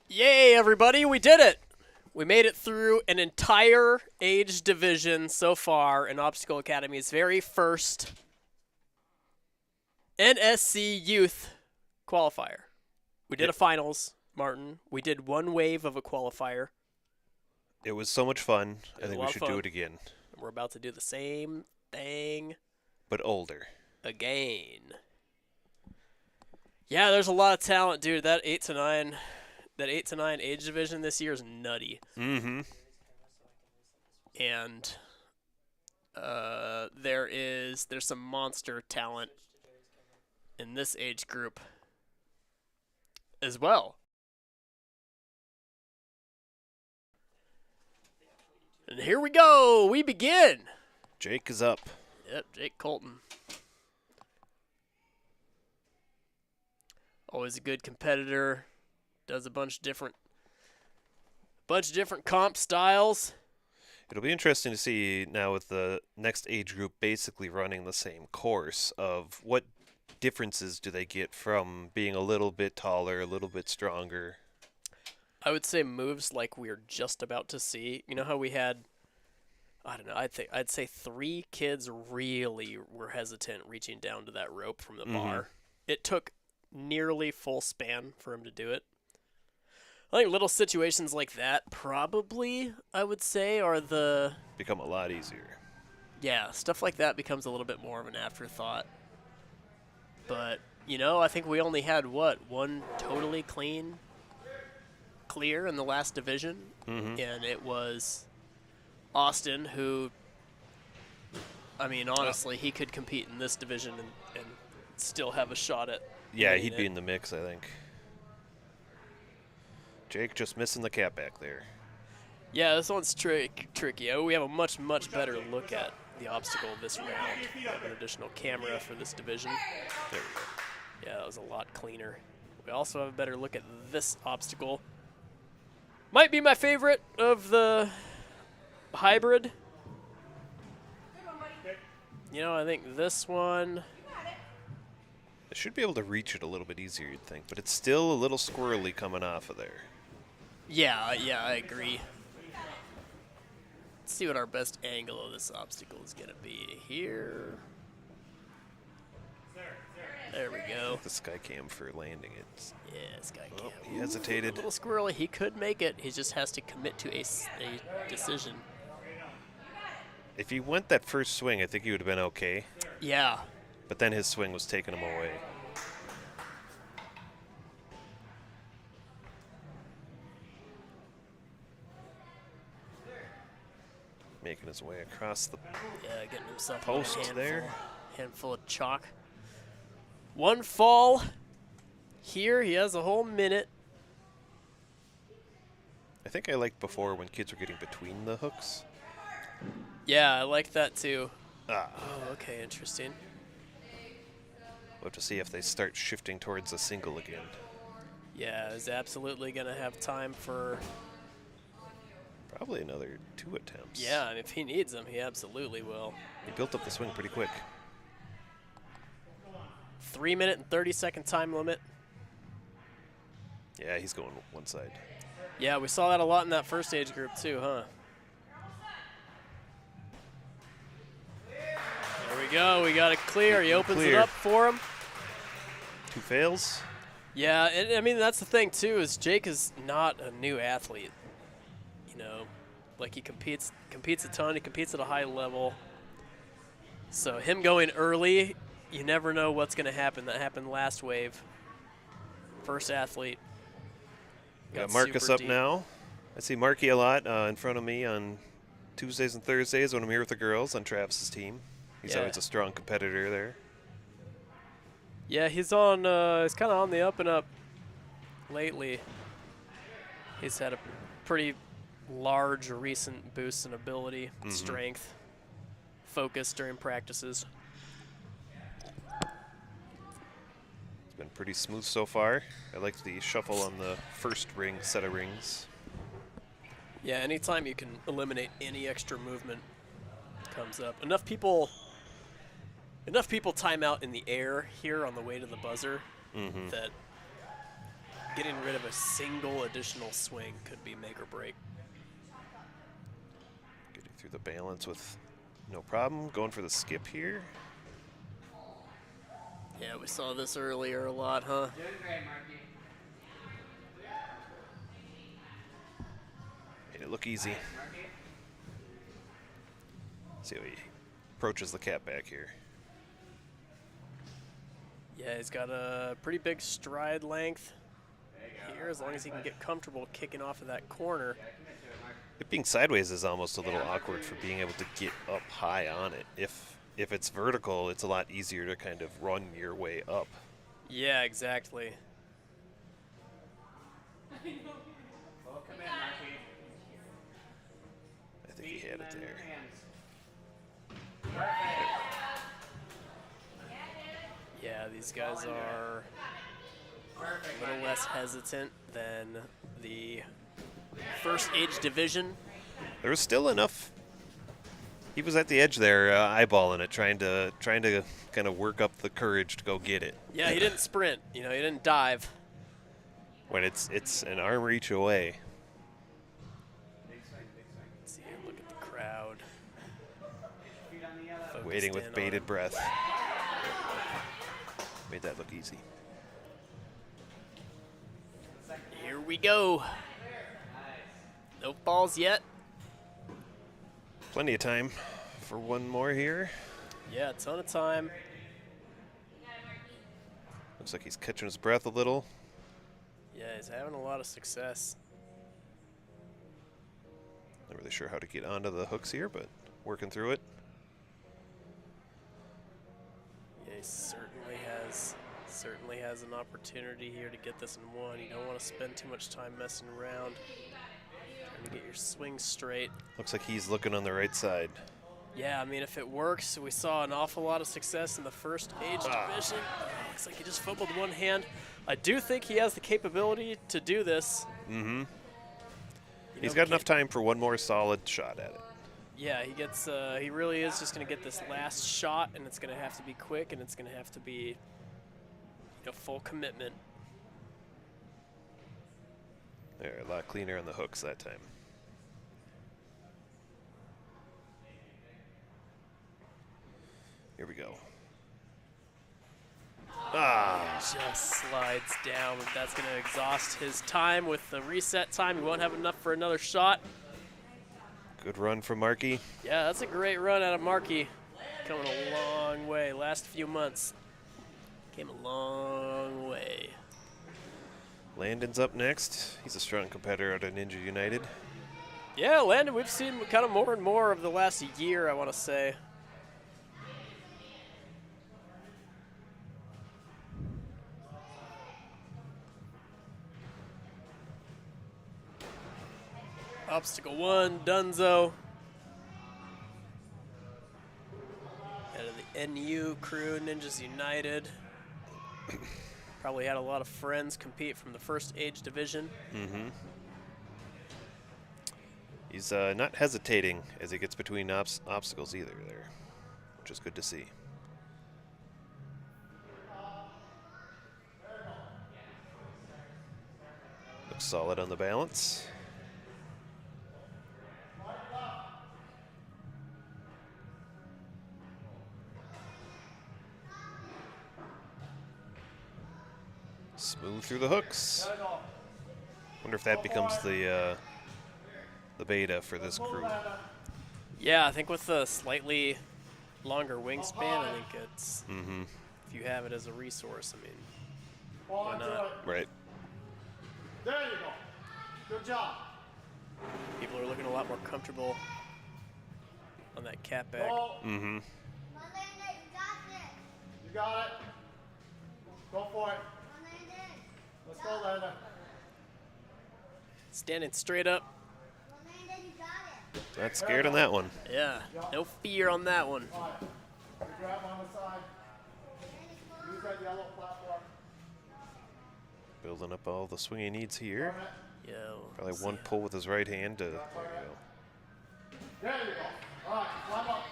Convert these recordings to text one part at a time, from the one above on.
Yay, everybody, we did it! We made it through an entire age division so far in Obstacle Academy's very first NSC Youth Qualifier. We did a finals, Martin. We did one wave of a qualifier. It was so much fun. I think we should do it again. We're about to do the same thing. But older. Again. Yeah, there's a lot of talent, dude. That 8 to 9 age division this year is nutty. Mm-hmm. And there's some monster talent in this age group as well. And here we go. We begin. Jake is up. Yep, Jake Coltom. Always a good competitor. Does a bunch of different comp styles. It'll be interesting to see now with the next age group basically running the same course of what differences do they get from being a little bit taller, a little bit stronger. I would say moves like we're just about to see. You know how we had, I don't know, I'd say 3 kids really were hesitant reaching down to that rope from the bar. It took nearly full span for him to do it. I think little situations like that probably, I would say, become a lot easier. Yeah, stuff like that becomes a little bit more of an afterthought. But, you know, I think we only had, one totally clear in the last division. And it was Austin, who, I mean, honestly, he could compete in this division and still have a shot at he'd be in the mix, I think. Jake just missing the cap back there. Yeah, this one's tricky. We have a much better look at the obstacle this round. We have an additional camera for this division. There we go. Yeah, that was a lot cleaner. We also have a better look at this obstacle. Might be my favorite of the hybrid. You know, I think this one... I should be able to reach it a little bit easier, you'd think, but it's still a little squirrely coming off of there. Yeah, I agree. Let's see what our best angle of this obstacle is going to be here. There we go. The sky cam for landing it. Yeah, sky cam. He hesitated. A little squirrely. He could make it. He just has to commit to a decision. If he went that first swing, I think he would have been okay. Yeah. But then his swing was taking him away. Making his way across the getting himself post a there. Handful of chalk. One fall. Here, he has a whole minute. I think I liked before when kids were getting between the hooks. Yeah, I like that too. Ah. Oh, okay, interesting. We'll have to see if they start shifting towards a single again. Yeah, is absolutely going to have time for... Probably another 2 attempts. Yeah, and if he needs them, he absolutely will. He built up the swing pretty quick. 3-minute and 30-second time limit. Yeah, he's going one side. Yeah, we saw that a lot in that first age group too, huh? There we go. We got it clear. He opens it up for him. 2 fails. Yeah, and I mean, that's the thing too, is Jake is not a new athlete. You know, like he competes a ton. He competes at a high level. So him going early, you never know what's going to happen. That happened last wave. First athlete. Got Marcus up now. I see Marky a lot in front of me on Tuesdays and Thursdays when I'm here with the girls on Travis's team. He's always a strong competitor there. Yeah, he's on. He's kind of on the up and up lately. He's had a pretty large recent boost in ability, strength, focus during practices. It's been pretty smooth so far. I like the shuffle on the first set of rings. Yeah, anytime you can eliminate any extra movement comes up. Enough people time out in the air here on the way to the buzzer that getting rid of a single additional swing could be make or break. Getting through the balance with no problem. Going for the skip here. Yeah, we saw this earlier a lot, huh? Made it look easy. See how he approaches the cat back here. Yeah, he's got a pretty big stride length here, as long as he can get comfortable kicking off of that corner. It being sideways is almost a little awkward for being able to get up high on it. If it's vertical, it's a lot easier to kind of run your way up. Yeah, exactly. I think he had it there. Yeah, these guys are a little less hesitant than the first age division. There was still enough. He was at the edge there, eyeballing it, trying to kind of work up the courage to go get it. Yeah, he didn't sprint. You know, he didn't dive. When it's an arm reach away. Let's see, look at the crowd. Waiting with Focused in bated on- breath. Made that look easy. Here we go. No falls yet. Plenty of time for one more here. Yeah, a ton of time. Looks like he's catching his breath a little. Yeah, he's having a lot of success. Not really sure how to get onto the hooks here, but working through it. Yeah, he certainly has an opportunity here to get this in one. You don't want to spend too much time messing around. Trying to get your swing straight. Looks like he's looking on the right side. Yeah, I mean, if it works, we saw an awful lot of success in the first age division. Looks like he just fumbled one hand. I do think he has the capability to do this. Mm-hmm. You He's know, got enough time for one more solid shot at it. Yeah, he gets. He really is just going to get this last shot, and it's going to have to be quick, and it's going to have to be, full commitment. There, a lot cleaner on the hooks that time. Here we go. Just slides down. That's going to exhaust his time with the reset time. He won't have enough for another shot. Good run from Markey. Yeah, that's a great run out of Markey. Coming a long way. Last few months came a long way. Landen's up next. He's a strong competitor out of Ninja United. Yeah, Landen, we've seen kind of more and more of the last year, I want to say. Obstacle one, Dunzo. Head of the NU crew, Ninjas United. Probably had a lot of friends compete from the first age division. Mm-hmm. He's not hesitating as he gets between obstacles either there, which is good to see. Looks solid on the balance. Smooth through the hooks. Wonder if that becomes the beta for this crew. Yeah, I think with a slightly longer wingspan, I think it's, if you have it as a resource, I mean, why not? Right. There you go. Good job. People are looking a lot more comfortable on that cat back. Mm-hmm. You got it. Go for it. Let's go, Landa. Standing straight up. Not scared on that one. Yeah, no fear on that one. All right. You grab on the side. Use that yellow platform. Building up all the swing he needs here. Yeah. Probably one pull with his right hand to. There you There you go. All right, climb up.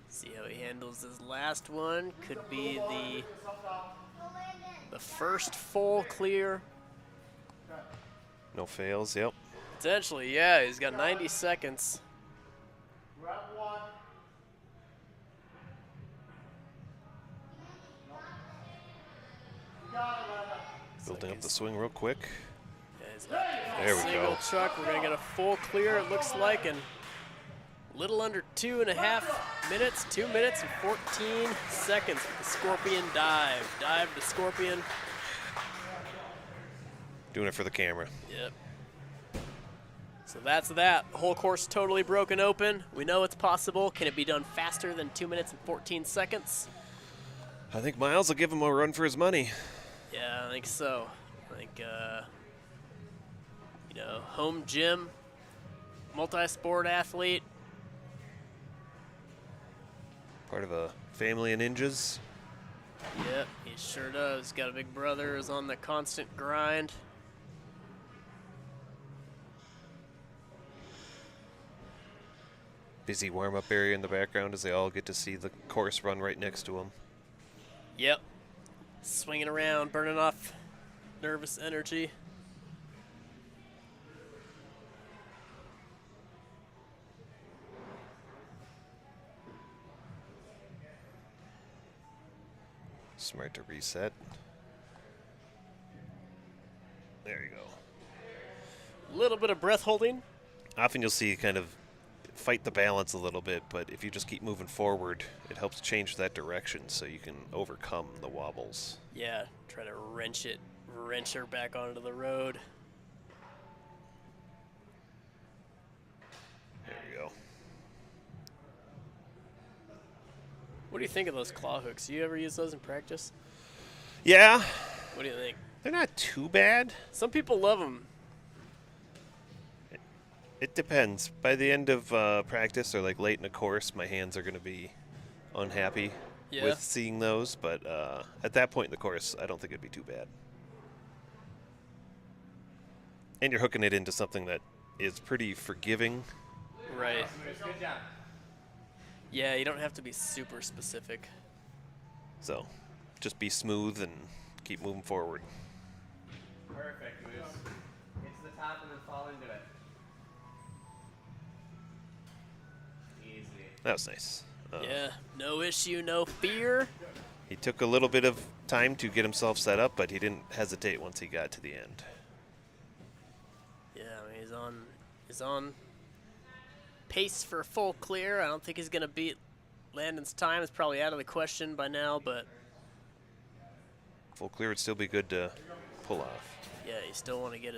See how he handles his last one. Could be the first full clear No fails, yep. Potentially, yeah. He's got 90 seconds. We're at 1. You got it, Landa. Building up the swing real quick. Yeah, he's left with a There we single go. chuck. We're going to get a full clear, it looks like, in a little under 2.5 minutes. 2 minutes and 14 seconds with the Scorpion dive. Dive the Scorpion. Doing it for the camera. Yep. So that's that. The whole course totally broken open. We know it's possible. Can it be done faster than 2 minutes and 14 seconds? I think Miles will give him a run for his money. Yeah, I think so. I think, you know, home gym, multi-sport athlete. Part of a family of ninjas. Yep, he sure does. Got a big brother who's on the constant grind. Busy warm-up area in the background as they all get to see the course run right next to them. Yep. Swinging around, burning off nervous energy. Smart to reset. There you go. A little bit of breath holding. Often you'll see kind of fight the balance a little bit, but if you just keep moving forward, it helps change that direction so you can overcome the wobbles. Yeah, try to wrench her back onto the road. There we go. What do you think of those claw hooks? Do you ever use those in practice? Yeah, What do you think? they're not too bad. Some people love them. It depends. By the end of practice or like late in the course, my hands are going to be unhappy Yeah. with seeing those, but at that point in the course, I don't think it'd be too bad. And you're hooking it into something that is pretty forgiving. Right. Good job. Yeah, you don't have to be super specific. So just be smooth and keep moving forward. Perfect, Moose. Get to the top and then fall into it. Easy. That was nice. Yeah, no issue, no fear. He took a little bit of time to get himself set up, but he didn't hesitate once he got to the end. Yeah, I mean, he's on pace for a full clear. I don't think he's gonna beat Landen's time. It's probably out of the question by now, but Full clear would still be good to pull off. yeah, you still want to you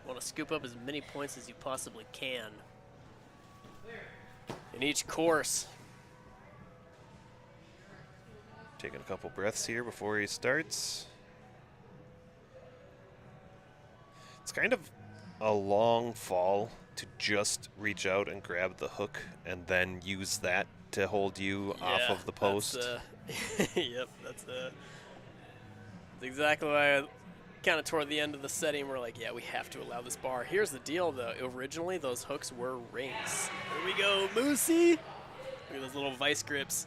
want to scoop up as many points as you possibly can in each course. Taking a couple breaths here before he starts. It's kind of a long fall to just reach out and grab the hook and then use that to hold you off Yeah, of the post. Yep, that's exactly why I kind of toward the end of the setting we're like, yeah, we have to allow this bar. Here's the deal, though. Originally, those hooks were rings. Here we go, Moosey. Look at those little vice grips.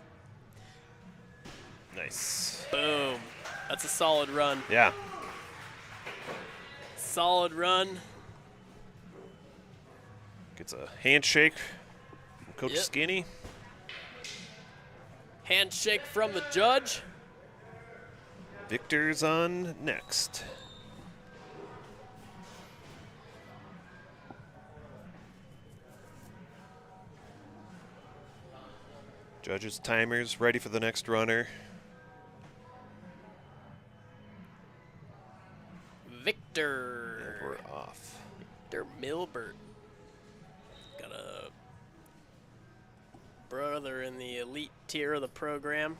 Nice. Boom. That's a solid run. Yeah. Solid run. Gets a handshake from Coach Yep. Skinny. Handshake from the judge. Victor's on next. Judges' timers ready for the next runner. Victor. And we're off. Victor Milbert. Got a brother in the elite tier of the program.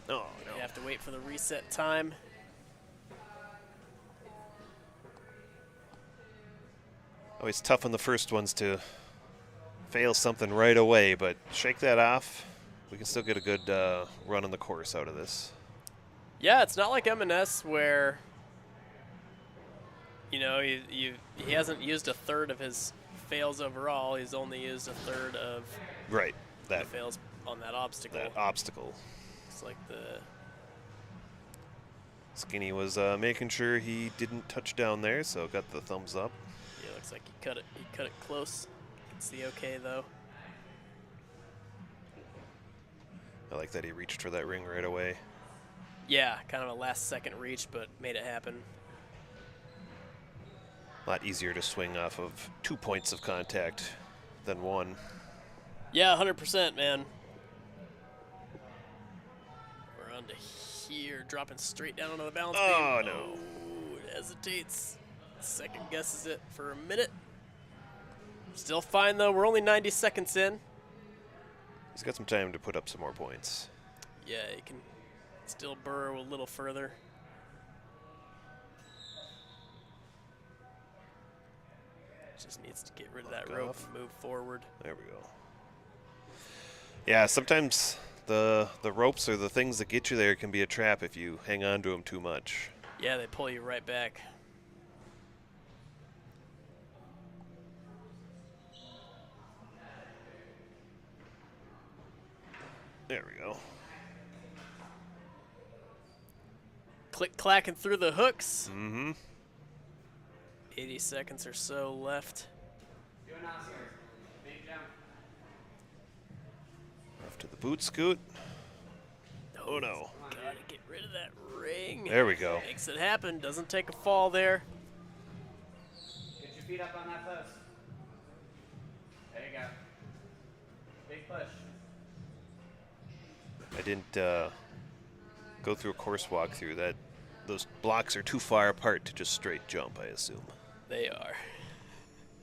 Oh, no. You have to wait for the reset time. Always tough on the first ones to fail something right away, but shake that off. We can still get a good run on the course out of this. Yeah, it's not like M&S where, you know, he hasn't used a third of his fails overall. He's only used a third of Right. the That fails on that obstacle. That obstacle. It's like the Skinny was making sure he didn't touch down there, so got the thumbs up. yeah, looks like he cut it. He cut it close. It's the okay though. I like that he reached for that ring right away. Yeah, kind of a last second reach, but made it happen. A lot easier to swing off of 2 points of contact than 1. Yeah, 100%, man. We're on to here, dropping straight down onto the balance beam. Oh, no. Oh, it hesitates. Second guesses it for a minute. Still fine, though. We're only 90 seconds in. He's got some time to put up some more points. Yeah, he can still burrow a little further. Just needs to get rid of that Back rope off. and move forward. There we go. Yeah, sometimes the ropes or the things that get you there can be a trap if you hang on to them too much. Yeah, they pull you right back. There we go. Click-clacking through the hooks. Mm-hmm. 80 seconds or so left. Do an Oscar. Big jump. Off to the boot scoot. Oh, no. Gotta get rid of that ring. There we go. Makes it happen. Doesn't take a fall there. Get your feet up on that post. There you go. Big push. I didn't go through a course walkthrough. Those blocks are too far apart to just straight jump, I assume. They are.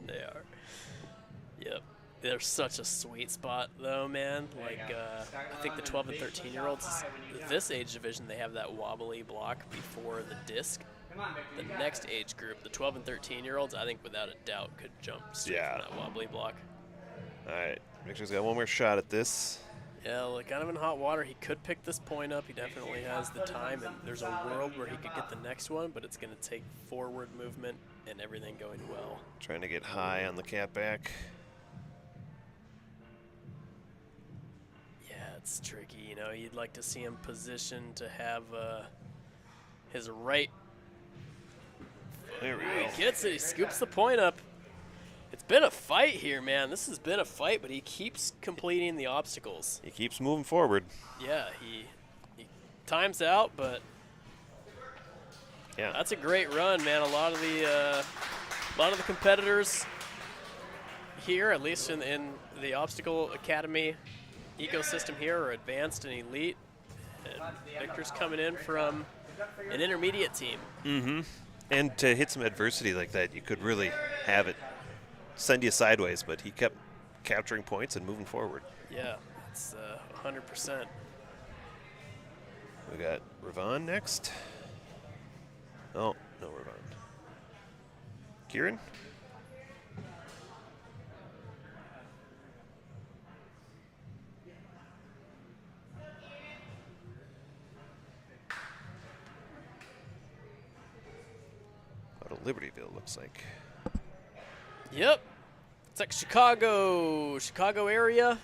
They are. Yep. They're such a sweet spot, though, man. Like, I think the 12 and 13-year-olds, this age division, they have that wobbly block before the disc. Come on, Victor. The You got next it. age group, the 12 and 13-year-olds, I think without a doubt could jump straight Yeah. from that wobbly block. All right. Victor's got one more shot at this. Yeah, like kind of in hot water. He could pick this point up. He definitely has the time, and there's a world where he could get the next one, but it's going to take forward movement and everything going well. Trying to get high on the cat back. Yeah, it's tricky. You know, you'd like to see him positioned to have his right. There we He go. gets it. He scoops the point up. It's been a fight here, man. This has been a fight, but he keeps completing the obstacles. He keeps moving forward. Yeah, he times out, but Yeah. that's a great run, man. A lot of the competitors here, at least in the Obstacle Academy ecosystem here, are advanced and elite. And Victor's coming in from an intermediate team. Mm-hmm. And to hit some adversity like that, you could really have it send you sideways, but he kept capturing points and moving forward. Yeah, it's 100%. We got Ravon next. Oh, no Ravon. Keiran? Out of Libertyville, looks like. Yep. It's like Chicago area.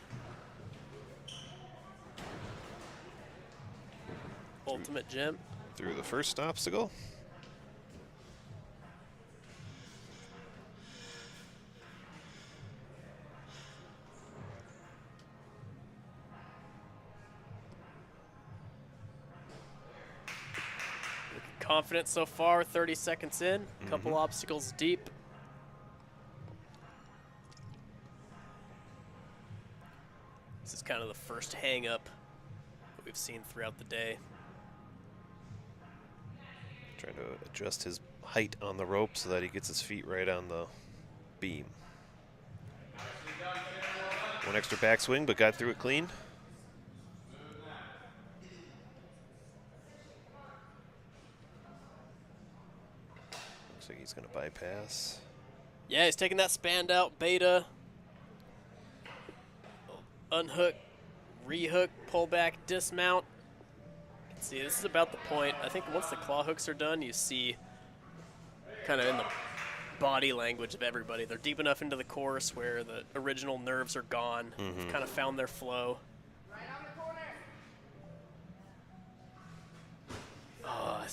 Ultimate Gym. Through the first obstacle. Confident so far, 30 seconds in. Couple obstacles deep. This is kind of the first hang up that we've seen throughout the day. Trying to adjust his height on the rope so that he gets his feet right on the beam. One extra backswing, but got through it clean. Looks like he's going to bypass. Yeah, he's taking that spanned out beta. Unhook, rehook, pull back, dismount. You can see this is about the point. I think once the claw hooks are done, you see kind of in the body language of everybody. They're deep enough into the course where the original nerves are gone. Kind of found their flow.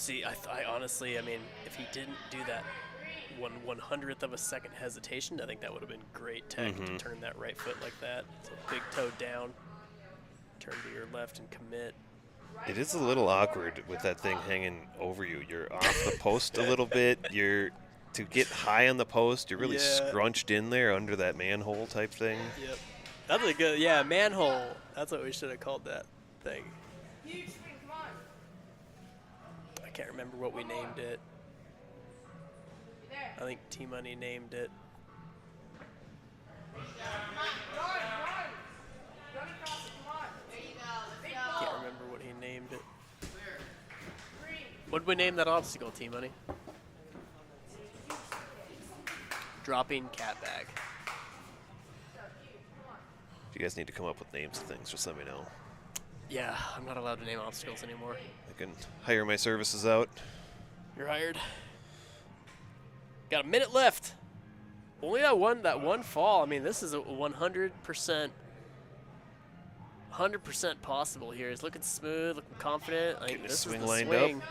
See, I honestly, I mean, if he didn't do that 1/100th of a second hesitation, I think that would have been great tech to turn that right foot like that. So big toe down, turn to your left and commit. It is a little awkward with that thing hanging over you. You're off the post a little bit. To get high on the post, you're really scrunched in there under that manhole type thing. Yep. That's a good, yeah, manhole. That's what we should have called that thing. I can't remember what we named it. I think T-Money named it. Can't remember what he named it. What did we name that obstacle, T-Money? Dropping cat bag. If you guys need to come up with names of things, just let me know. Yeah, I'm not allowed to name obstacles anymore. I can hire my services out. You're hired. Got a minute left. Only that one fall. I mean, this is a 100% possible here. He's looking smooth, looking confident. I think this is the swing.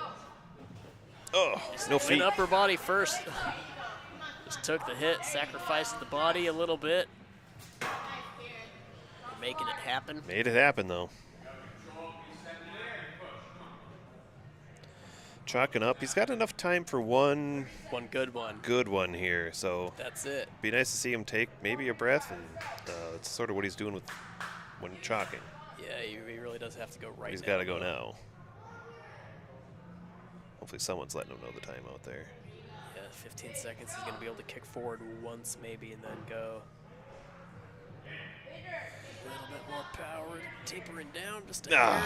Oh, no feet. Went upper body first. Just took the hit, sacrificed the body a little bit. Making it happen. Made it happen, though. Chalking up. He's got enough time for one good one. Good one here, so that's it. Be nice to see him take maybe a breath, and it's sort of what he's doing when chalking. Yeah, he really does have to go right. He's got to go now. Hopefully someone's letting him know the time out there. Yeah, 15 seconds. He's going to be able to kick forward once maybe and then go. A little bit more power, tapering down just a hair.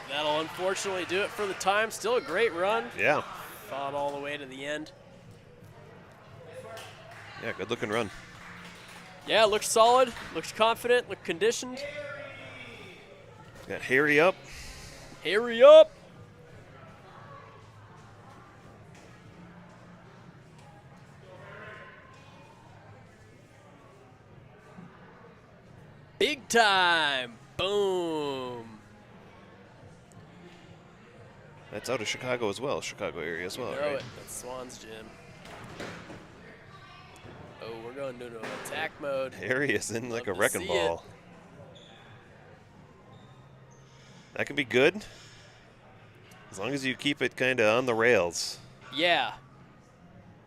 That'll unfortunately do it for the time. Still a great run. Yeah. Fought all the way to the end. Yeah, good looking run. Yeah, looks solid, looks confident, looked conditioned. Got Harry up. Harry up. Big time. Boom. That's out of Chicago as well, Chicago area as well, right? That's Swan's gym. Oh, we're going into attack mode. Harry is in like a wrecking ball. That can be good, as long as you keep it kind of on the rails. Yeah.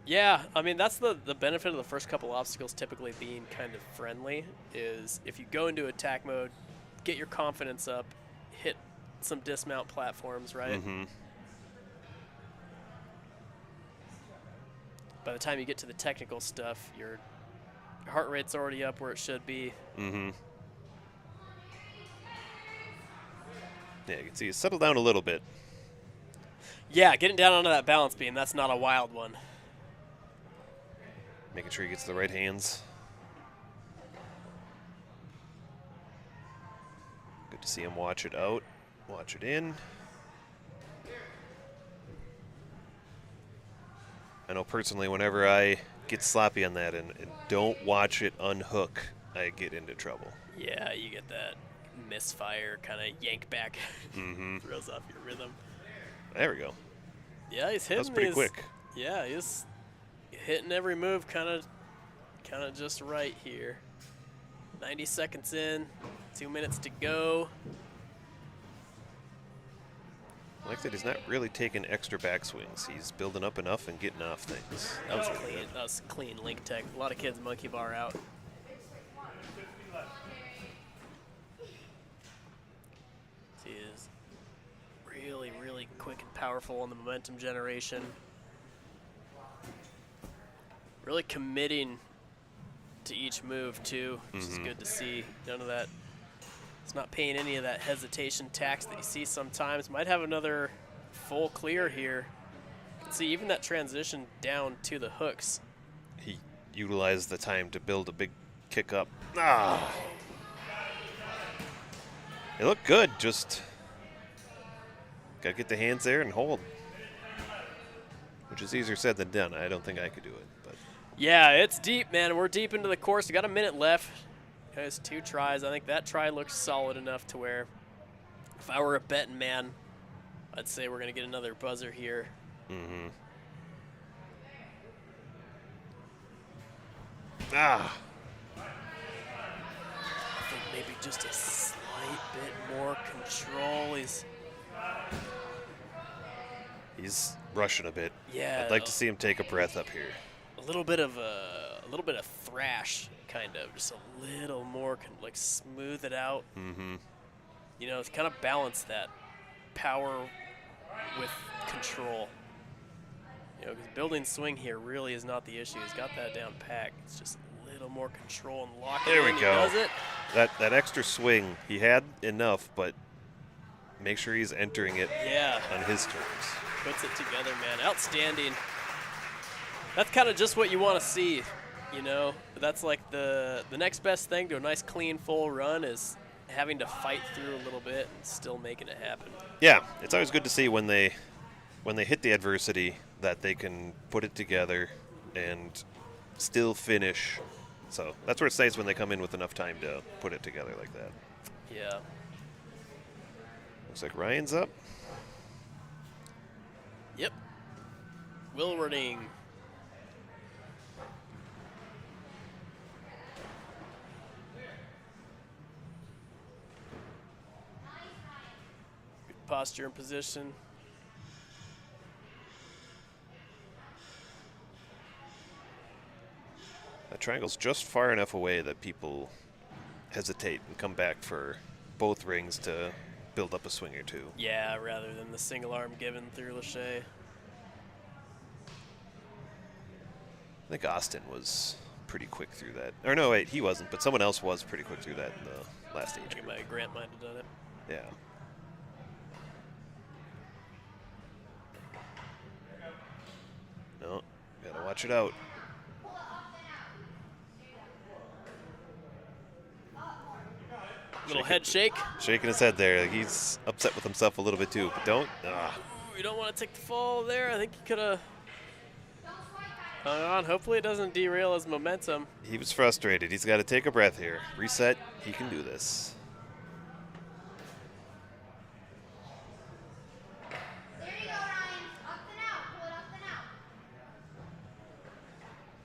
Yeah, I mean, that's the benefit of the first couple obstacles typically being kind of friendly, is if you go into attack mode, get your confidence up, hit some dismount platforms, right? Mm-hmm. By the time you get to the technical stuff, your heart rate's already up where it should be. Mm-hmm. Yeah, you can see it settle down a little bit. Yeah, getting down onto that balance beam, that's not a wild one. Making sure he gets the right hands. Good to see him watch it out, watch it in. I know personally, whenever I get sloppy on that and don't watch it unhook, I get into trouble. Yeah, you get that misfire, kind of yank back, throws off your rhythm. There we go. Yeah, he's hitting. That's pretty quick. Yeah, he's hitting every move kind of just right here. 90 seconds in, 2 minutes to go. I like that he's not really taking extra backswings. He's building up enough and getting off things. That was clean. That was clean link tech. A lot of kids monkey bar out. He is really, really quick and powerful on the momentum generation. Really committing to each move too, which is good to see. None of that. It's not paying any of that hesitation tax that you see sometimes. Might have another full clear here. You can see even that transition down to the hooks. He utilized the time to build a big kick up. It looked good, just gotta get the hands there and hold. Which is easier said than done. I don't think I could do it. But yeah, it's deep, man. We're deep into the course. We got a minute left. Guys, 2 tries. I think that try looks solid enough to where if I were a betting man, I'd say we're going to get another buzzer here. Mm-hmm. Ah. I think maybe just a slight bit more control. He's rushing a bit. Yeah. I'd like to see him take a breath up here. A little bit of thrash, kind of, just a little more, like smooth it out. Mm-hmm. You know, it's kind of balance that power with control. You know, because building swing here really is not the issue. He's got that down pat. It's just a little more control and lock it in. There we go. He does it. That extra swing, he had enough, but make sure he's entering it on his terms. Puts it together, man. Outstanding. That's kind of just what you want to see, you know. That's like the next best thing to a nice, clean, full run is having to fight through a little bit and still making it happen. Yeah, it's always good to see when they hit the adversity that they can put it together and still finish. So that's where it's nice when they come in with enough time to put it together like that. Yeah. Looks like Ryan's up. Yep. Wilwerding. Good posture and position. That triangle's just far enough away that people hesitate and come back for both rings to build up a swing or two. Yeah, rather than the single arm given through Lachey. I think Austin was pretty quick through that. Or no, wait, he wasn't, but someone else was pretty quick through that in the last age group. Grant might have done it. Yeah. No, gotta watch it out. Little head shake. Shaking his head there. Like he's upset with himself a little bit too, but don't. You don't want to take the fall there. I think he could have hung on. Hopefully it doesn't derail his momentum. He was frustrated. He's got to take a breath here. Reset. He can do this. There you go, Ryan. Up and out. Pull it up and out.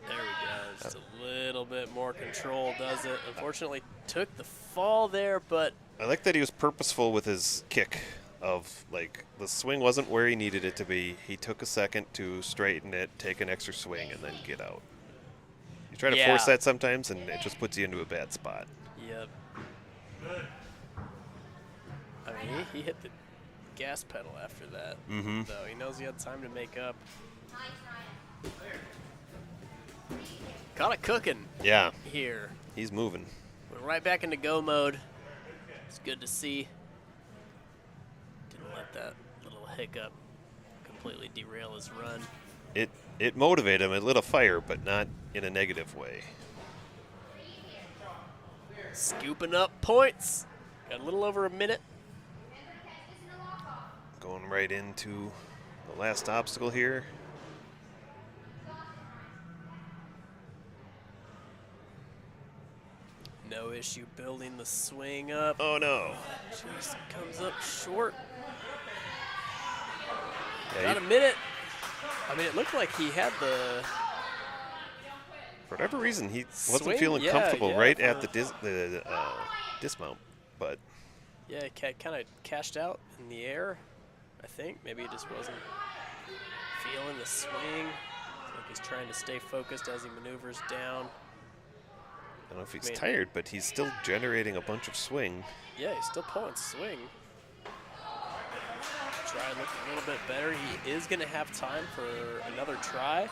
There we go. Just a little bit more control does it. Unfortunately, took the fall there, but I like that he was purposeful with his kick of, like, the swing wasn't where he needed it to be. He took a second to straighten it, take an extra swing, and then get out. You try to force that sometimes, and it just puts you into a bad spot. Yep. I mean, he hit the gas pedal after that, though. He knows he had time to make up. Kind of cooking here. He's moving. We're right back into go mode. It's good to see. Didn't let that little hiccup completely derail his run. It motivated him. It lit a fire, but not in a negative way. Scooping up points. Got a little over a minute. Going right into the last obstacle here. No issue building the swing up. Oh, no. Just comes up short. Yeah, Got a minute. I mean, it looked like he had the... For whatever reason, he wasn't Swing? feeling Yeah, comfortable yeah. right at the dismount, but... Yeah, he kind of cashed out in the air, I think. Maybe he just wasn't feeling the swing. Like he's trying to stay focused as he maneuvers down. I don't know if he's tired, but he's still generating a bunch of swing. Yeah, he's still pulling swing. Try and look a little bit better. He is going to have time for another try.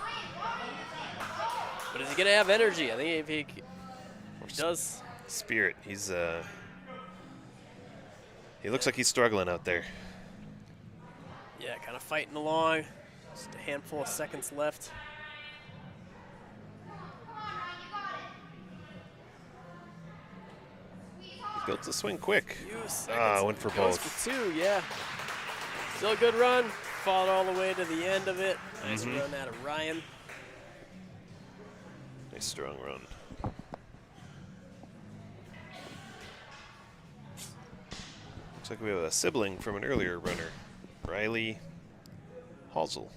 But is he going to have energy? I think if he does. Spirit. He's he looks like he's struggling out there. Yeah, kind of fighting along. Just a handful of seconds left. He built the swing quick. Went for Goes both. for two, yeah. Still a good run. Followed all the way to the end of it. Nice run out of Ryan. Nice strong run. Looks like we have a sibling from an earlier runner. Rylee Halzle.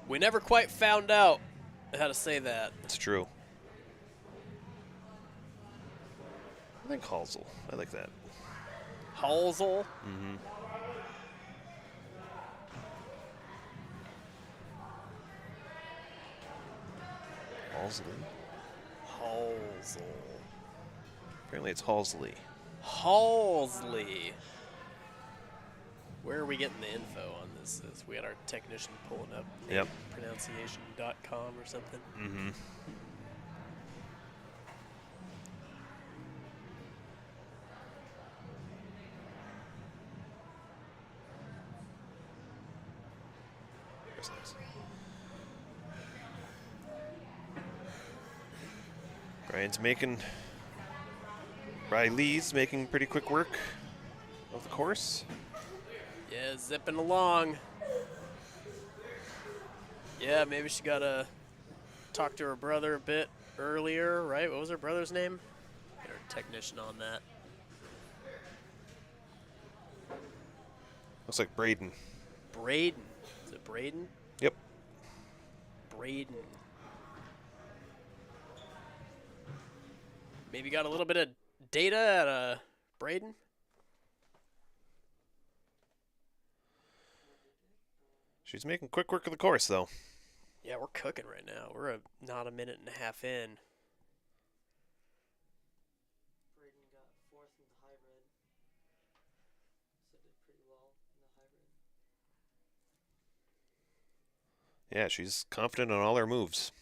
We never quite found out how to say that. It's true. I think Halzle. I like that. Halzle. Mm-hmm. Halzle. Halzle. Apparently it's Halzle. Halzle. Where are we getting the info on this? We had our technician pulling up Yep. pronunciation.com or something. Mm-hmm. That's nice. Rylee's making pretty quick work of the course. Yeah, zipping along. Yeah, maybe she got to talk to her brother a bit earlier, right? What was her brother's name? Get our technician on that. Looks like Braden. Braden. Is it Braden? Yep. Braden. Maybe got a little bit of data at Braden? She's making quick work of the course, though. Yeah, we're cooking right now. We're not a minute and a half in. Braden got 4th in the hybrid, so did pretty well in the hybrid. Yeah, she's confident on all her moves.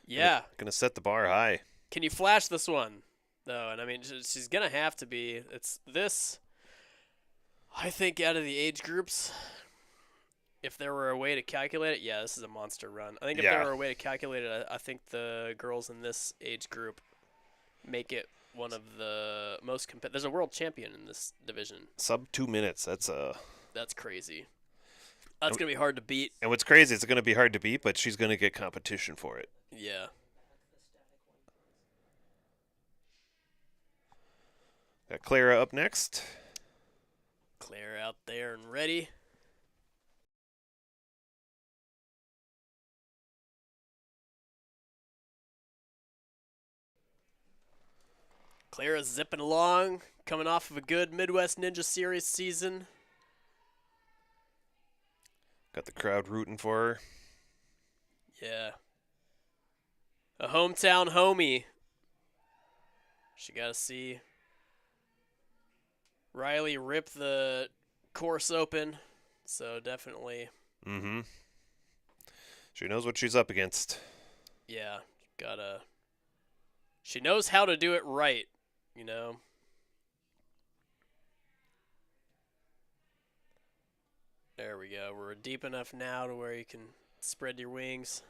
Yeah. Gonna set the bar high. Can you flash this one, though? And I mean, she's going to have to be. It's this, I think, out of the age groups, if there were a way to calculate it, yeah, this is a monster run. I think if there were a way to calculate it, I think the girls in this age group make it one of the most competitive. There's a world champion in this division. Sub 2 minutes. That's crazy. That's going to be hard to beat. And what's crazy, it's going to be hard to beat, but she's going to get competition for it. Yeah. Got Clara up next. Clara out there and ready. Clara's zipping along, coming off of a good Midwest Ninja Series season. Got the crowd rooting for her. Yeah. A hometown homie. She got to see Rylee rip the course open, so definitely. Mm-hmm. She knows what she's up against. Yeah, gotta. She knows how to do it right, you know. There we go. We're deep enough now to where you can spread your wings.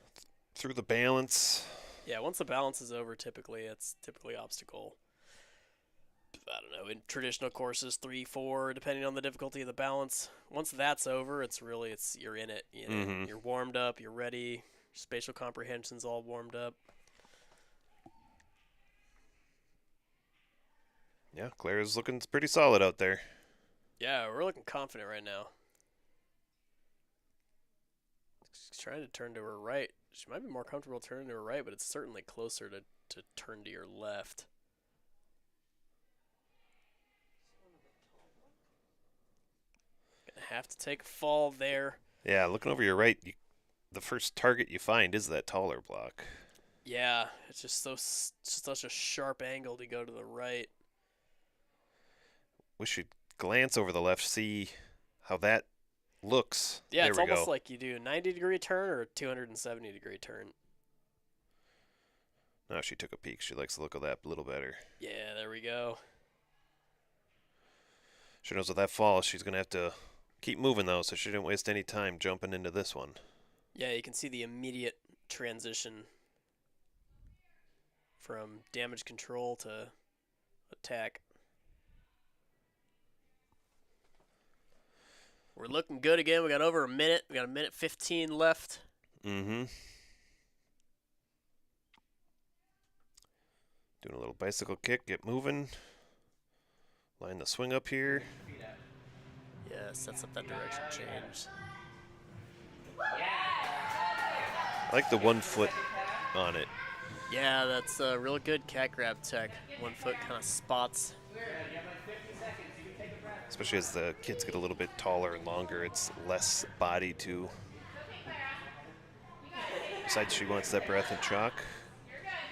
Through the balance. Yeah, once the balance is over, it's typically obstacle. I don't know, in traditional courses, 3, 4, depending on the difficulty of the balance. Once that's over, you're in it. You know? Mm-hmm. You're warmed up, you're ready. Spatial comprehension's all warmed up. Yeah, Clara's looking pretty solid out there. Yeah, we're looking confident right now. She's trying to turn to her right. She might be more comfortable turning to her right, but it's certainly closer to turn to your left. Gonna have to take a fall there. Yeah, looking over your right, the first target you find is that taller block. Yeah, it's just such a sharp angle to go to the right. Wish you'd glance over the left, see how that looks. Yeah, there it's we almost go. like you do a 90-degree turn or a 270-degree turn. No, she took a peek. She likes the look of that a little better. Yeah, there we go. She knows with that fall, she's going to have to keep moving, though, so she didn't waste any time jumping into this one. Yeah, you can see the immediate transition from damage control to attack. We're looking good again. We got over a minute. We got a minute 15 left. Mm-hmm. Doing a little bicycle kick, get moving. Line the swing up here. Yeah, sets up that direction change. I like the 1 foot on it. Yeah, that's a real good cat grab tech. 1 foot kind of spots. Especially as the kids get a little bit taller and longer, it's less body to. Besides, she wants that breath and chalk.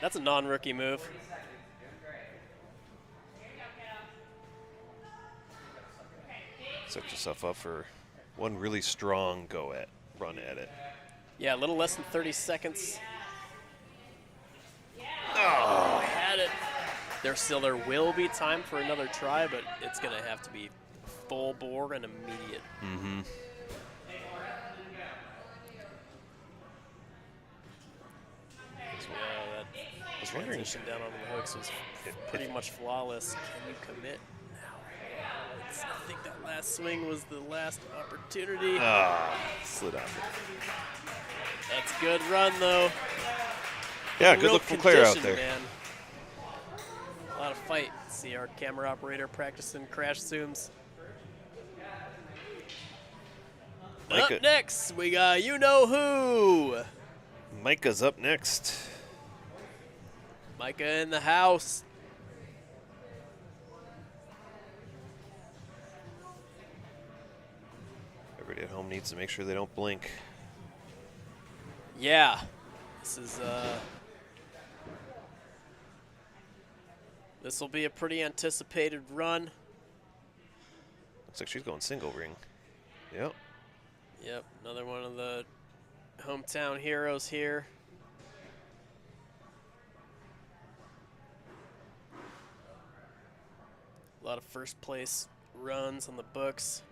That's a non-rookie move. Set yourself up for one really strong run at it. Yeah, a little less than 30 seconds. Oh, had it. There will be time for another try, but it's going to have to be full bore and immediate. Mm-hmm. I was wondering. Transition down onto the hooks was pretty much flawless. Can you commit? No. I think that last swing was the last opportunity. Slid off. That's a good run, though. Yeah, good look from Clara out there. Man. A lot of fight. See our camera operator practicing crash zooms. Myka. Up next, we got you-know-who. Myka's up next. Myka in the house. Everybody at home needs to make sure they don't blink. Yeah. This will be a pretty anticipated run. Looks like she's going single ring. Yep. Yep, another one of the hometown heroes here. A lot of first place runs on the books.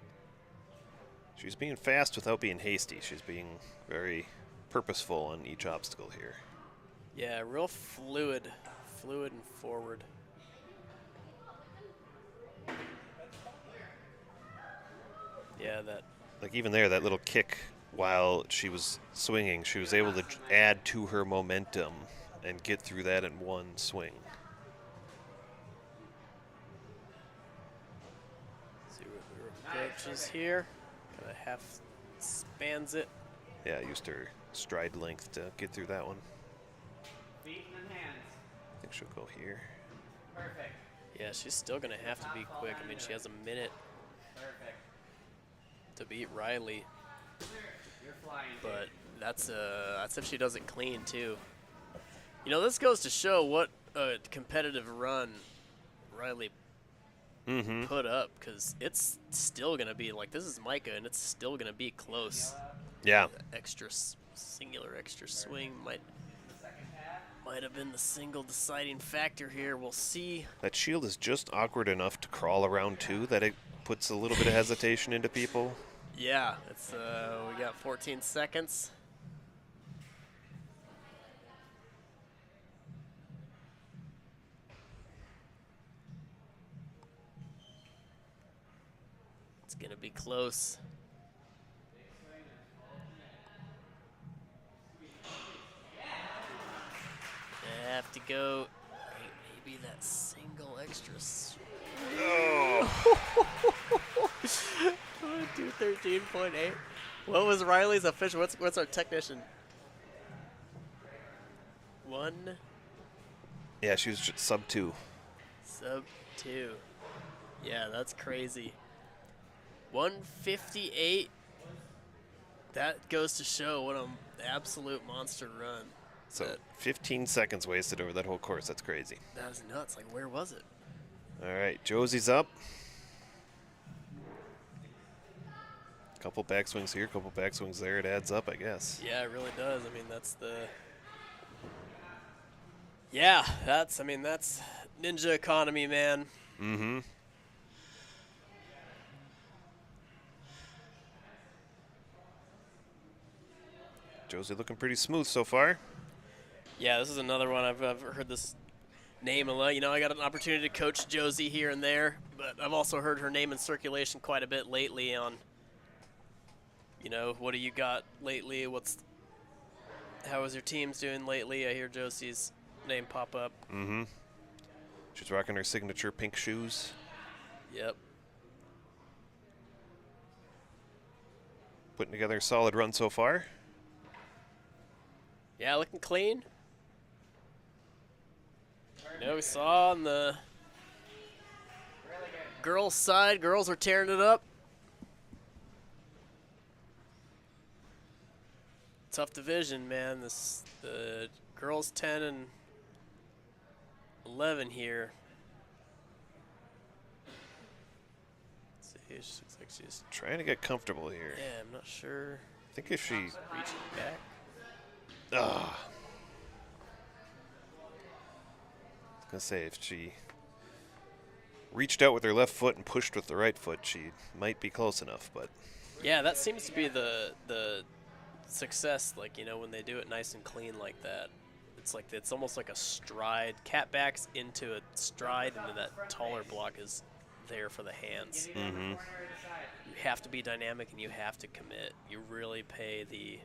She's being fast without being hasty. She's being very purposeful on each obstacle here. Yeah, real fluid and forward. Yeah, that. Like even there, that little kick while she was swinging, she was able to add to her momentum and get through that in one swing. See what her approach is here. Kind of half spans it. Yeah, used her stride length to get through that one. Feet and hands. I think she'll go here. Perfect. Yeah, she's still going to have to be quick. I mean, she has a minute to beat Rylee. You're flying. But that's if she does it clean, too. You know, this goes to show what a competitive run Rylee put up, because it's still going to be, like, this is Myka, and it's still going to be close. Yeah. Singular extra swing might have been the single deciding factor here. We'll see. That shield is just awkward enough to crawl around too that it puts a little bit of hesitation into people. Yeah, it's we got 14 seconds. It's gonna be close. I have to go. Maybe that single extra. Oh. 213.8. What was Rylee's official? What's our technician? 1. Yeah, she was just sub 2. Sub 2. Yeah, that's crazy. 158. That goes to show what an absolute monster run. So 15 seconds wasted over that whole course. That's crazy. That was nuts. Like, where was it? All right, Josie's up. Couple backswings here, couple backswings there. It adds up, I guess. Yeah, it really does. I mean, that's the. Yeah, that's ninja economy, man. Mm-hmm. Josie looking pretty smooth so far. Yeah, this is another one. I've heard this name a lot. You know, I got an opportunity to coach Josie here and there, but I've also heard her name in circulation quite a bit lately on, you know, what do you got lately? How is your teams doing lately? I hear Josie's name pop up. Mm-hmm. She's rocking her signature pink shoes. Yep. putting together a solid run so far. Yeah, looking clean. You know, we saw on the girls' side, girls are tearing it up. Tough division, man. The girls 10 and 11 here. Let's see, she looks like she's Trying to get comfortable here. yeah, I'm not sure. I think if she... Reaching back. I was going to say, if she reached out with her left foot and pushed with the right foot, she might be close enough, but... Yeah, that seems to be the success, like, you know, when they do it nice and clean like that. It's almost like a stride. Cat backs into a stride, and then that taller block is there for the hands. Mm-hmm. You have to be dynamic and you have to commit. You really pay the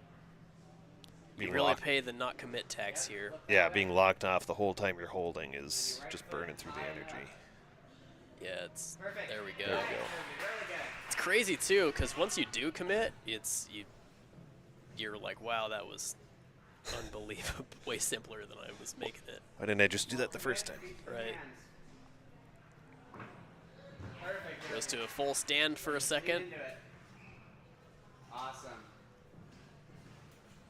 not commit tax here. Yeah, being locked off the whole time you're holding is just burning through the energy. Yeah, there we go. It's crazy too, because once you do commit, you're like, wow, that was unbelievable, way simpler than I was making it. Why didn't I just do that the first time? Right. Goes to a full stand for a second. Awesome.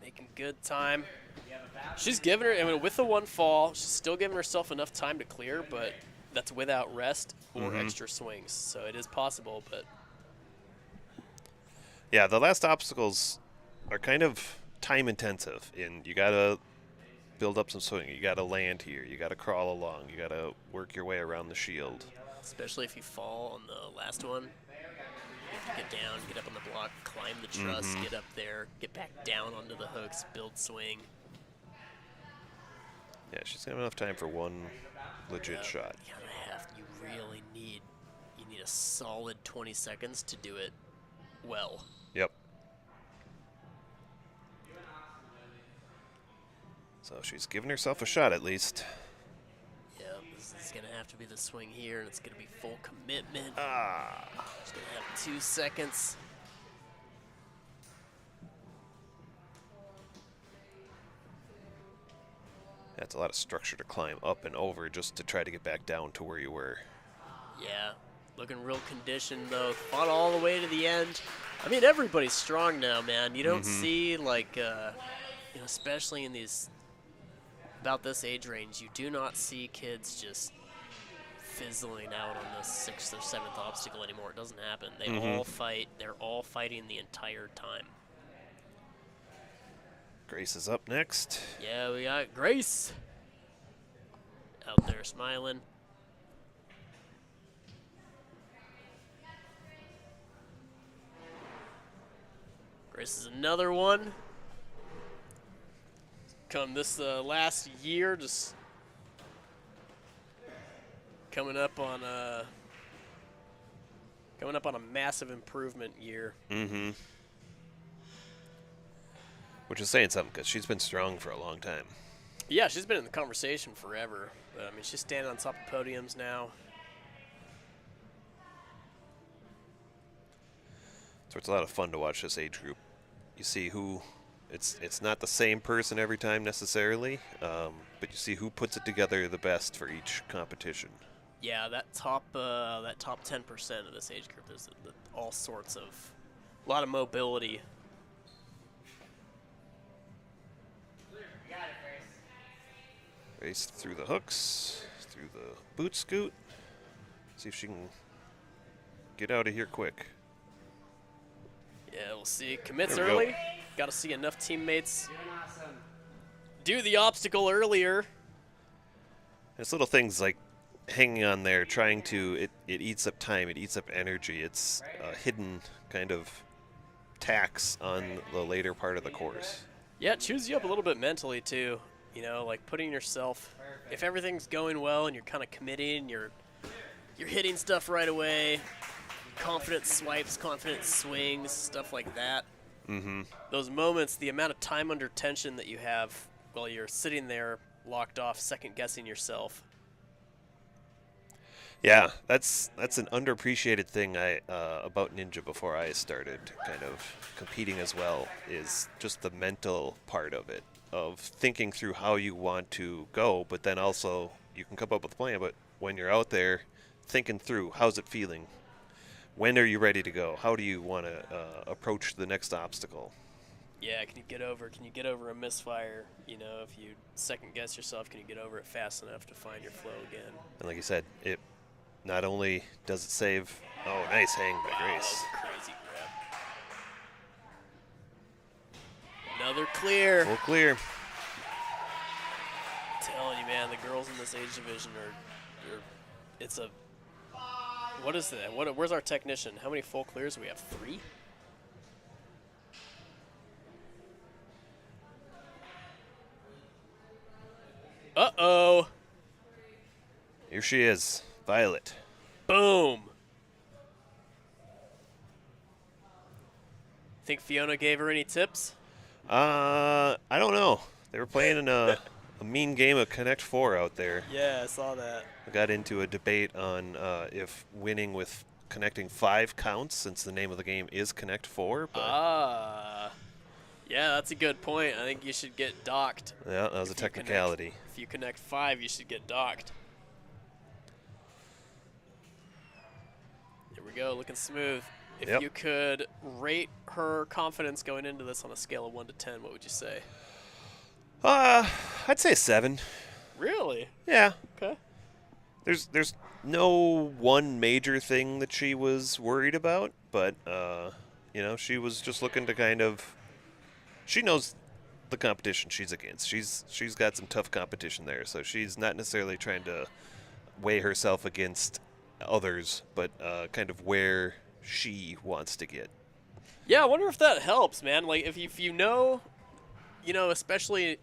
Making good time. She's giving her, I mean, with the one fall, she's still giving herself enough time to clear, but that's without rest or extra swings. So it is possible, but... Yeah, the last obstacles are kind of time intensive. And you got to build up some swing. You got to land here. You got to crawl along. You got to work your way around the shield. Especially if you fall on the last one. You have to get down, get up on the block, climb the truss, get up there, get back down onto the hooks, build swing. Yeah, she's got enough time for one legit shot. You really need a solid 20 seconds to do it well. Yep. So she's giving herself a shot at least. Yeah, this is going to have to be the swing here, and it's going to be full commitment. Ah. She's going to have 2 seconds. That's a lot of structure to climb up and over just to try to get back down to where you were. Yeah, looking real conditioned, though. Fought all the way to the end. I mean, everybody's strong now, man. You don't see, like, you know, especially in these, about this age range, you do not see kids just fizzling out on the 6th or 7th obstacle anymore. It doesn't happen. They all fight. They're all fighting the entire time. Grace is up next. Yeah, we got Grace out there smiling. Grace is another one. Come this last year, just coming up on a massive improvement year. Mm-hmm. Which is saying something because she's been strong for a long time. Yeah, she's been in the conversation forever. But, I mean, she's standing on top of podiums now. So it's a lot of fun to watch this age group. You see who, it's not the same person every time necessarily, but you see who puts it together the best for each competition. Yeah, that top 10% of this age group, there's all sorts of, a lot of mobility. Race through the hooks, through the boot scoot. See if she can get out of here quick. Yeah, we'll see. Commits There we go. early. Got to see enough teammates do the obstacle earlier. It's little things like hanging on there, trying to, it eats up time, it eats up energy. It's a hidden kind of tax on the later part of the course. Yeah, it chews you up a little bit mentally too. You know, like putting yourself, if everything's going well and you're kind of committing, you're hitting stuff right away, confident swipes, confident swings, stuff like that. Mm-hmm. Those moments, the amount of time under tension that you have while you're sitting there locked off, second guessing yourself. Yeah, that's an underappreciated thing about Ninja before I started kind of competing as well, is just the mental part of it, of thinking through how you want to go, but then also you can come up with a plan, but when you're out there thinking through how's it feeling, when are you ready to go, how do you want to approach the next obstacle. Yeah, can you get over a misfire? You know, if you second guess yourself, can you get over it fast enough to find your flow again? And like you said, it not only does it save, oh, nice hang by That Grace. was a crazy grab. Another clear. Full clear. Telling you, man, the girls in this age division are it's a, what is that? Where's our technician? How many full clears do we have? 3? Uh-oh. Here she is, Violet. Boom. Think Fiona gave her any tips? I don't know. They were playing in a mean game of Connect 4 out there. Yeah, I saw that. I got into a debate on if winning with connecting 5 counts, since the name of the game is Connect 4. But yeah, that's a good point. I think you should get docked. yeah, that was a technicality. If you connect 5, you should get docked. Here we go, looking smooth. If Yep. you could rate her confidence going into this on a scale of 1 to 10, what would you say? I'd say 7. Really? Yeah. Okay. There's no one major thing that she was worried about, but she was just looking to kind of, she knows the competition she's against. She's got some tough competition there, so she's not necessarily trying to weigh herself against others, but kind of where she wants to get. Yeah, I wonder if that helps, man. Like, if you know, especially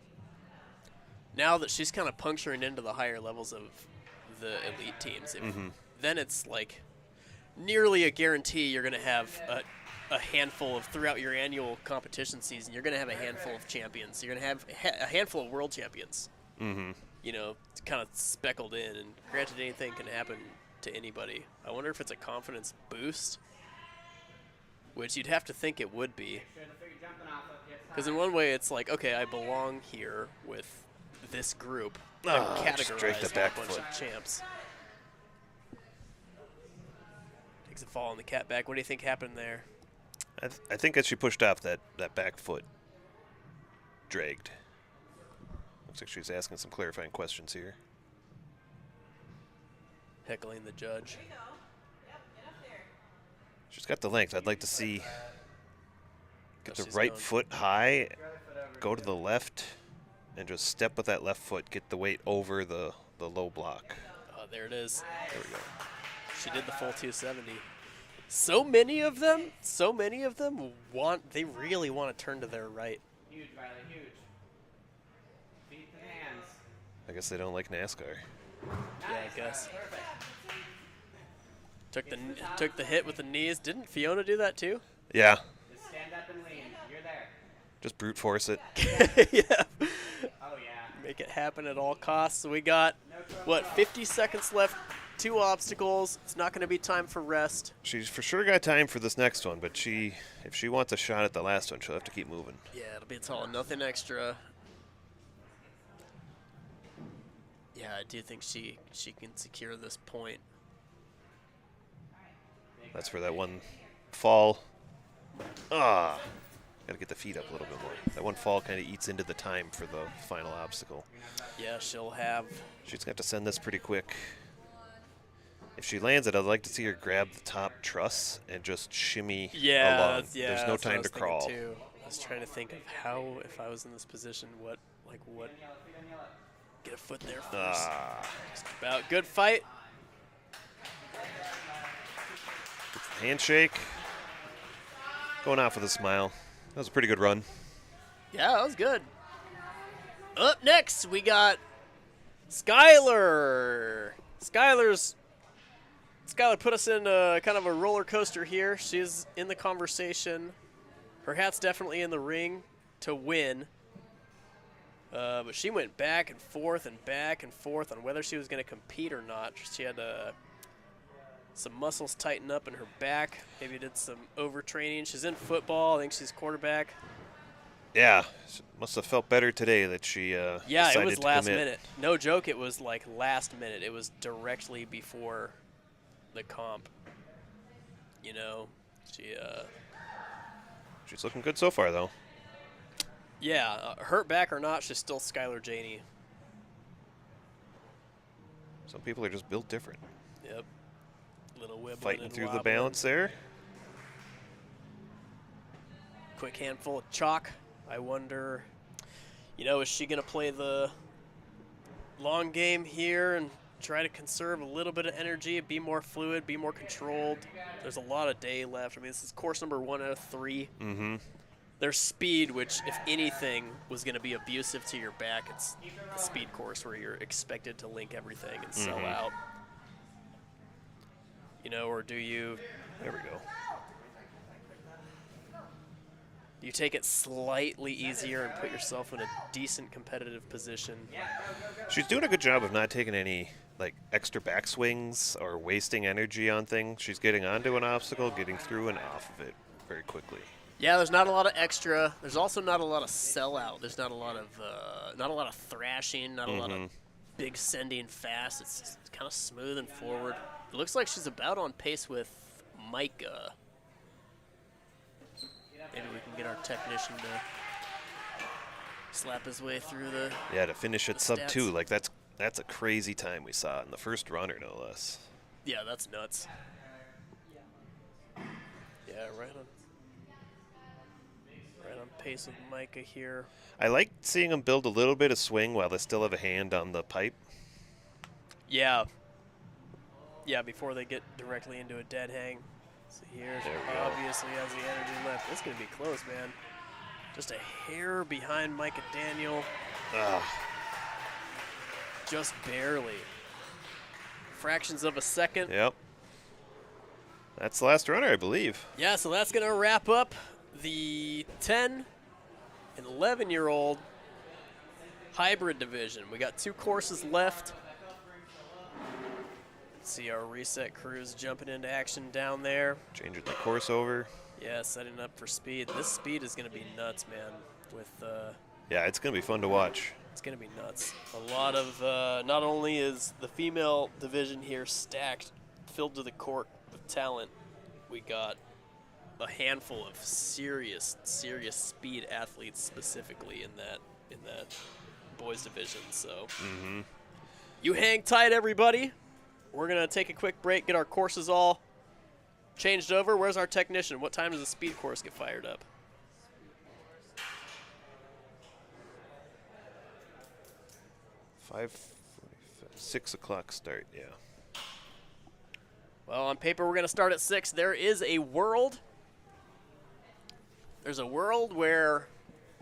now that she's kind of puncturing into the higher levels of the elite teams, then it's like nearly a guarantee you're going to have a handful of, throughout your annual competition season, you're going to have a handful of champions. You're going to have a handful of world champions. Mm-hmm. It's kind of speckled in, and granted, anything can happen to anybody. I wonder if it's a confidence boost, which you'd have to think it would be. Because in one way, it's like, okay, I belong here with this group. I'm straight to categorized back a bunch foot. of champs. Takes a fall on the cat back. What do you think happened there? I think as she pushed off, that back foot dragged. Looks like she's asking some clarifying questions here. Heckling the judge. She's got the length. I'd like to see get the she's right going. foot high, go to the left, and just step with that left foot, get the weight over the low block. Oh, there it is. There we go. She did the full 270. So many of them they really want to turn to their right. Huge, Rylee, huge. Feet and hands. I guess they don't like NASCAR. Yeah, I guess. Took the hit with the knees. Didn't Fiona do that too? Yeah, Just stand up and lean. You're there. just brute force it. Yeah. Oh, yeah. Make it happen at all costs. So we got, 50 seconds left, 2 obstacles. It's not going to be time for rest. She's for sure got time for this next one, but if she wants a shot at the last one, she'll have to keep moving. Yeah, it'll be all nothing extra. Yeah, I do think she can secure this point. That's for that one fall. Gotta get the feet up a little bit more. That one fall kind of eats into the time for the final obstacle. Yeah, she'll have. She's got to send this pretty quick. If she lands it, I'd like to see her grab the top truss and just shimmy along. There's no There's no time time to crawl. Too. I was trying to think of how, if I was in this position, what, get a foot there first. Just about good fight. Handshake. Going off with a smile. That was a pretty good run. Yeah, that was good. Up next, we got Skylar. Skylar put us in kind of a roller coaster here. She's in the conversation. Her hat's definitely in the ring to win. But she went back and forth on whether she was going to compete or not. She had some muscles tighten up in her back. Maybe did some overtraining. She's in football. I think she's quarterback. Yeah, she must have felt better today that she Yeah, decided it was to last commit. minute. No joke, it was like last minute. It was directly before the comp. You know, She's looking good so far, though. yeah, hurt back or not, she's still Skylar Janey. Some people are just built different. Yep. Little wibbling Fighting and through the wobbling. balance there. Quick handful of chalk. I wonder, you know, is she going to play the long game here and try to conserve a little bit of energy, be more fluid, be more controlled? There's a lot of day left. I mean, this is course number 1 out of 3. Mm-hmm. There's speed, which, if anything, was going to be abusive to your back. It's the speed course where you're expected to link everything and sell out. You know, or do you There we go. you take it slightly easier and put yourself in a decent competitive position? She's doing a good job of not taking any like extra backswings or wasting energy on things. She's getting onto an obstacle, getting through and off of it very quickly. Yeah, there's not a lot of extra. There's also not a lot of sellout. There's not a lot of thrashing, not a lot of big sending fast. It's kind of smooth and forward. It looks like she's about on pace with Myka. Maybe we can get our technician to slap his way through the. Yeah, to finish at The sub stats. 2, like that's a crazy time we saw in the first runner, no less. Yeah, that's nuts. Yeah, right on pace with Myka here. I like seeing them build a little bit of swing while they still have a hand on the pipe. Yeah. Yeah, before they get directly into a dead hang. So here, she There we go. obviously has the energy left. It's going to be close, man. Just a hair behind Myka Daniel. Just barely. Fractions of a second. Yep. That's the last runner, I believe. Yeah, so that's going to wrap up the 10 and 11-year-old hybrid division. We got 2 courses left. See our reset crews jumping into action down there. Changing the course over. Yeah, setting up for speed. This speed is going to be nuts, man. With Yeah, it's going to be fun to watch. it's going to be nuts. A lot of not only is the female division here stacked, filled to the cork with talent, we got a handful of serious speed athletes specifically in that boys division. So you hang tight, everybody. We're gonna take a quick break, get our courses all changed over. Where's our technician? What time does the speed course get fired up? Five, 6 o'clock start, yeah. Well, on paper, we're going to start at 6. There is a world. There's a world where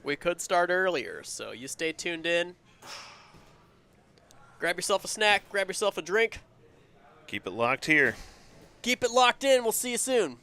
we could start earlier, so you stay tuned in. Grab yourself a snack, grab yourself a drink. Keep it locked here. Keep it locked in. We'll see you soon.